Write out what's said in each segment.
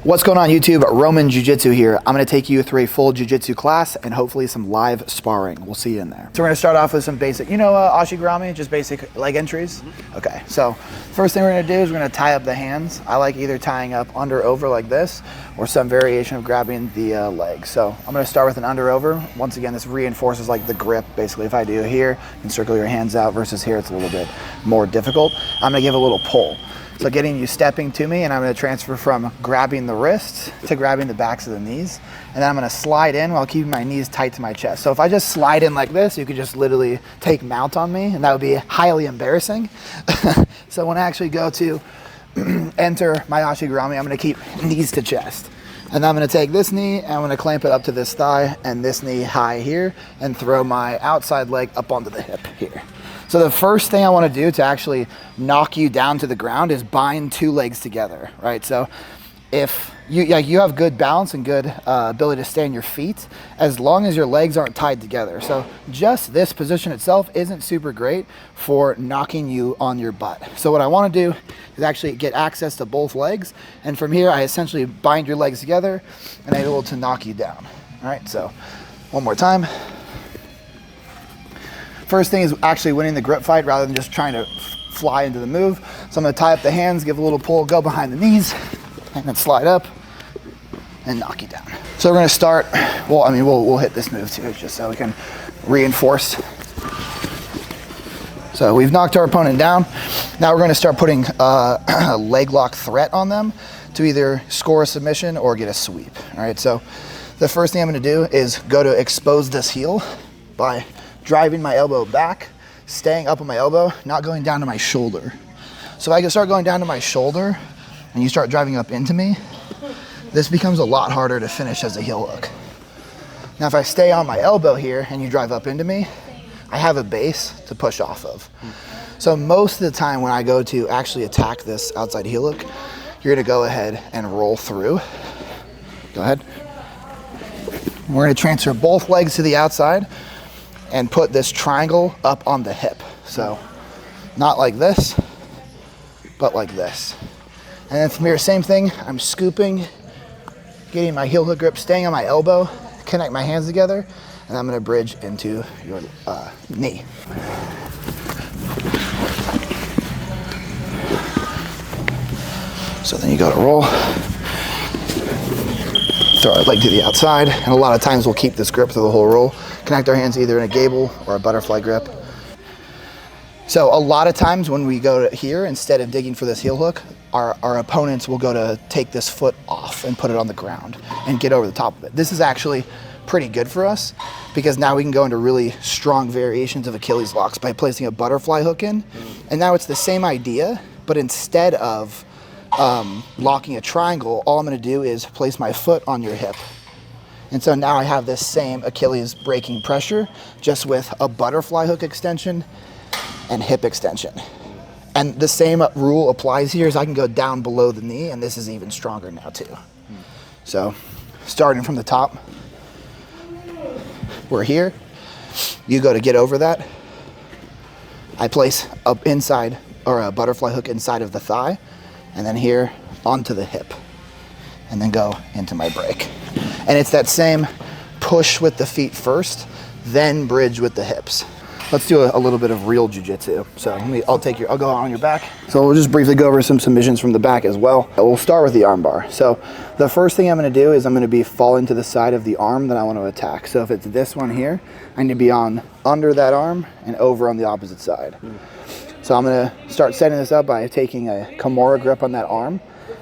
What's going on YouTube? Roman Jiu-Jitsu here. I'm going to take you through a full Jiu-Jitsu class and hopefully some live sparring. We'll see you in there. So we're going to start off with some basic, ashigarami, just basic leg entries. Okay, so first thing we're going to do is we're going to tie up the hands. I like either tying up under over like this or some variation of grabbing the leg. So I'm going to start with an under over. Once again, this reinforces like the grip. Basically, if I do here, you can circle your hands out versus here, it's a little bit more difficult. I'm going to give a little pull. So getting you stepping to me, and I'm going to transfer from grabbing the wrists to grabbing the backs of the knees. And then I'm going to slide in while keeping my knees tight to my chest. So if I just slide in like this, you could just literally take mount on me, and that would be highly embarrassing. So when I actually go to enter my ashigarami, I'm going to keep knees to chest. And then I'm going to take this knee, and I'm going to clamp it up to this thigh and this knee high here, and throw my outside leg up onto the hip here. So the first thing I want to do to actually knock you down to the ground is bind two legs together, right? So if you have good balance and good ability to stay on your feet, as long as your legs aren't tied together. So just this position itself isn't super great for knocking you on your butt. So what I want to do is actually get access to both legs. And from here, I essentially bind your legs together and I'm able to knock you down. All right, so one more time. First thing is actually winning the grip fight rather than just trying to fly into the move. So I'm going to tie up the hands, give a little pull, go behind the knees, and then slide up and knock you down. So we're going to start, we'll hit this move too, just so we can reinforce. So we've knocked our opponent down. Now we're going to start putting a leg lock threat on them to either score a submission or get a sweep. All right, so the first thing I'm going to do is go to expose this heel by driving my elbow back, staying up on my elbow, not going down to my shoulder. So if I can start going down to my shoulder and you start driving up into me, this becomes a lot harder to finish as a heel hook. Now if I stay on my elbow here and you drive up into me, I have a base to push off of. So most of the time when I go to actually attack this outside heel hook, you're gonna go ahead and roll through. Go ahead. We're gonna transfer both legs to the outside and put this triangle up on the hip. So not like this, but like this. And then from here, same thing, I'm scooping, getting my heel hook grip, staying on my elbow, connect my hands together, and I'm gonna bridge into your knee. So then you go to roll, throw our leg to the outside, and a lot of times we'll keep this grip through the whole roll. Connect our hands either in a gable or a butterfly grip. So a lot of times when we go to here, instead of digging for this heel hook, our opponents will go to take this foot off and put it on the ground and get over the top of it. This is actually pretty good for us because now we can go into really strong variations of Achilles locks by placing a butterfly hook in. And now it's the same idea, but instead of locking a triangle, all I'm gonna do is place my foot on your hip. And so now I have this same Achilles breaking pressure, just with a butterfly hook extension and hip extension. And the same rule applies here, is I can go down below the knee, and this is even stronger now too. So starting from the top, we're here. You go to get over that. I place up inside, or a butterfly hook inside of the thigh, and then here onto the hip, and then go into my break. And it's that same push with the feet first, then bridge with the hips. Let's do a little bit of real jiu-jitsu. So I'll go on your back. So we'll just briefly go over some submissions from the back as well. We'll start with the arm bar. So the first thing I'm gonna do is I'm gonna be falling to the side of the arm that I want to attack. So if it's this one here, I need to be on under that arm and over on the opposite side. So I'm gonna start setting this up by taking a Kimura grip on that arm.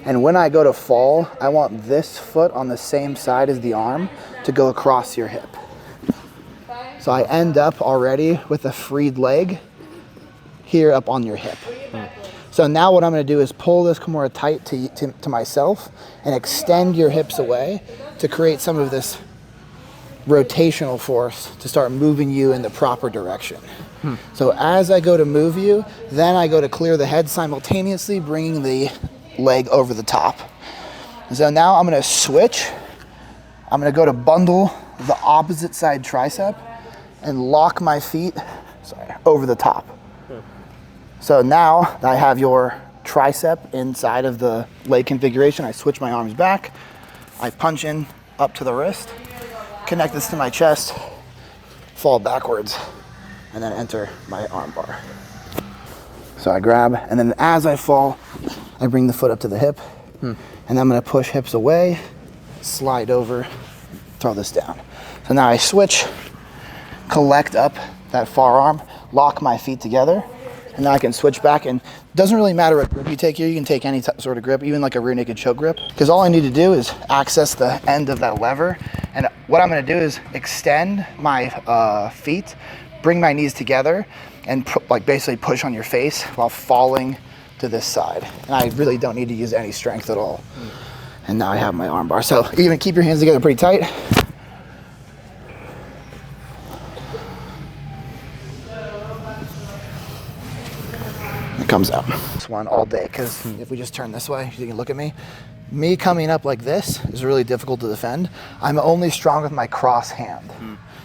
And when I go to fall, I want this foot on the same side as the arm to go across your hip. So I end up already with a freed leg here up on your hip. So now what I'm gonna do is pull this Kimura tight to myself and extend your hips away to create some of this rotational force to start moving you in the proper direction. So as I go to move you, then I go to clear the head simultaneously, bringing the leg over the top. So now I'm gonna switch. I'm gonna go to bundle the opposite side tricep and lock my feet over the top. So now I have your tricep inside of the leg configuration. I switch my arms back. I punch in up to the wrist, connect this to my chest, fall backwards, and then enter my arm bar. So I grab, and then as I fall, I bring the foot up to the hip, and I'm gonna push hips away, slide over, throw this down. So now I switch, collect up that far arm, lock my feet together, and now I can switch back. And it doesn't really matter what grip you take here. You can take any sort of grip, even like a rear naked choke grip, because all I need to do is access the end of that lever. And what I'm gonna do is extend my feet, bring my knees together, and like basically push on your face while falling to this side. And I really don't need to use any strength at all. And now I have my arm bar. So even keep your hands together pretty tight. It comes out. This one all day, because if we just turn this way, you can look at me. Me coming up like this is really difficult to defend. I'm only strong with my cross hand.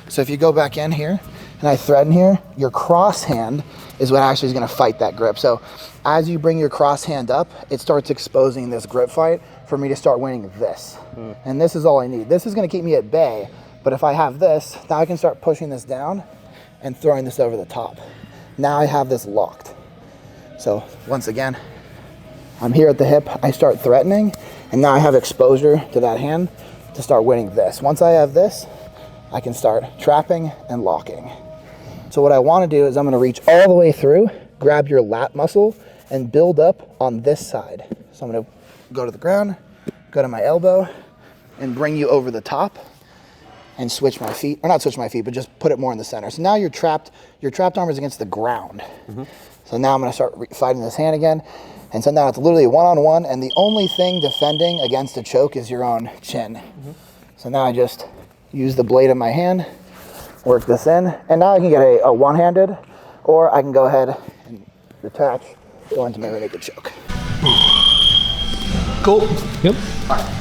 So if you go back in here and I threaten here, your cross hand is what actually is gonna fight that grip. So as you bring your cross hand up, it starts exposing this grip fight for me to start winning this. And this is all I need. This is gonna keep me at bay, but if I have this, now I can start pushing this down and throwing this over the top. Now I have this locked. So once again, I'm here at the hip, I start threatening, and now I have exposure to that hand to start winning this. Once I have this, I can start trapping and locking. So what I wanna do is I'm gonna reach all the way through, grab your lat muscle, and build up on this side. So I'm gonna go to the ground, go to my elbow, and bring you over the top, and switch my feet, or not switch my feet, but just put it more in the center. So now your trapped arm is against the ground. So now I'm gonna start fighting this hand again. And so now it's literally one-on-one, and the only thing defending against a choke is your own chin. So now I just use the blade of my hand, work this in, and now I can get a one-handed, or I can go ahead and detach, go into my rear naked choke. Cool. Yep. All right.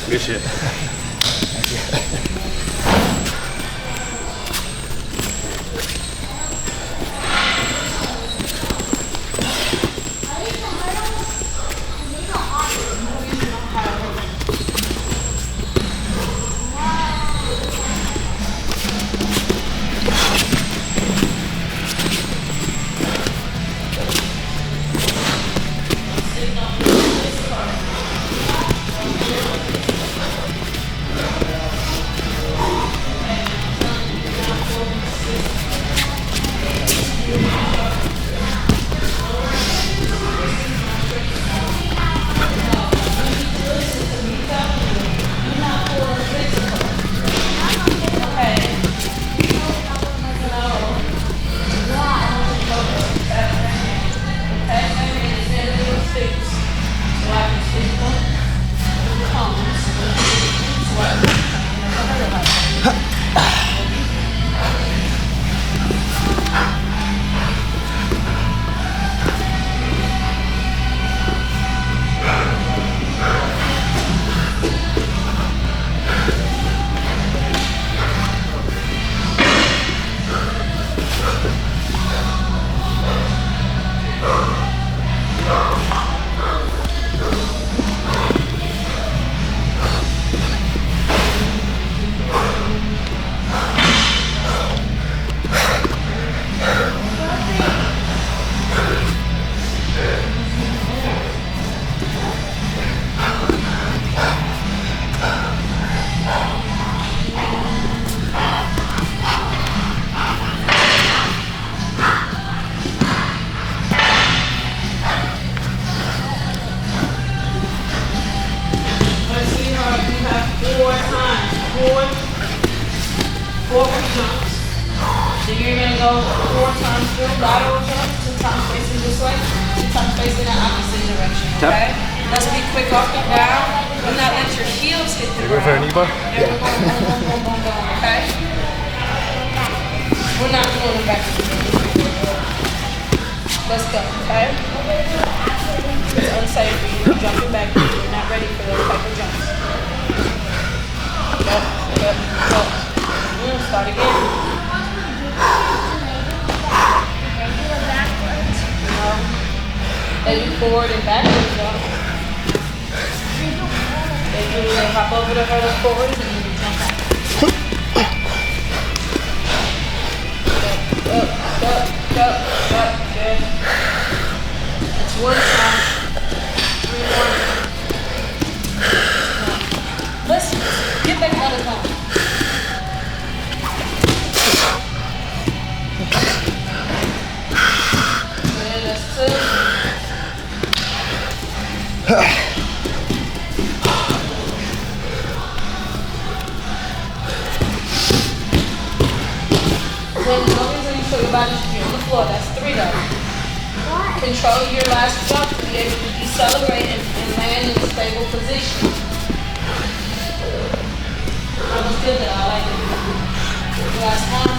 Good shit. Forward jumps. So you're going to go 4 times through lateral jumps, 2 times facing this way, 2 times facing the opposite direction. Okay? Let's be quick off the ground. Do not let your heels hit the ground. You're going for an Yeah, we're going, okay? We're not doing it back. Let's go, okay? It's unsafe for you jumping back. You're not ready for those type of jumps. Go. Start again. No. They do forward and backwards, though. They hop over the hurdle forward and then you jump back. Go. Good. It's 1 time. 3 more. Listen, get back another time. When as long as you feel your body should be on the floor, that's 3 though. Control your last jump to be able to decelerate and land in a stable position. That was good though, I like it. Last one.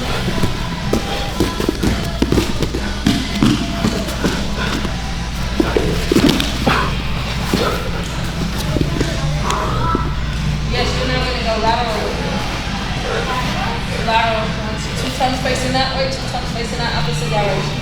Yes, you're not going to go lateral. Lateral. 2 times facing that way, 2 times facing that opposite direction.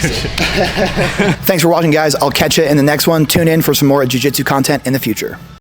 Thanks for watching, guys. I'll catch you in the next one. Tune in for some more jiu-jitsu content in the future.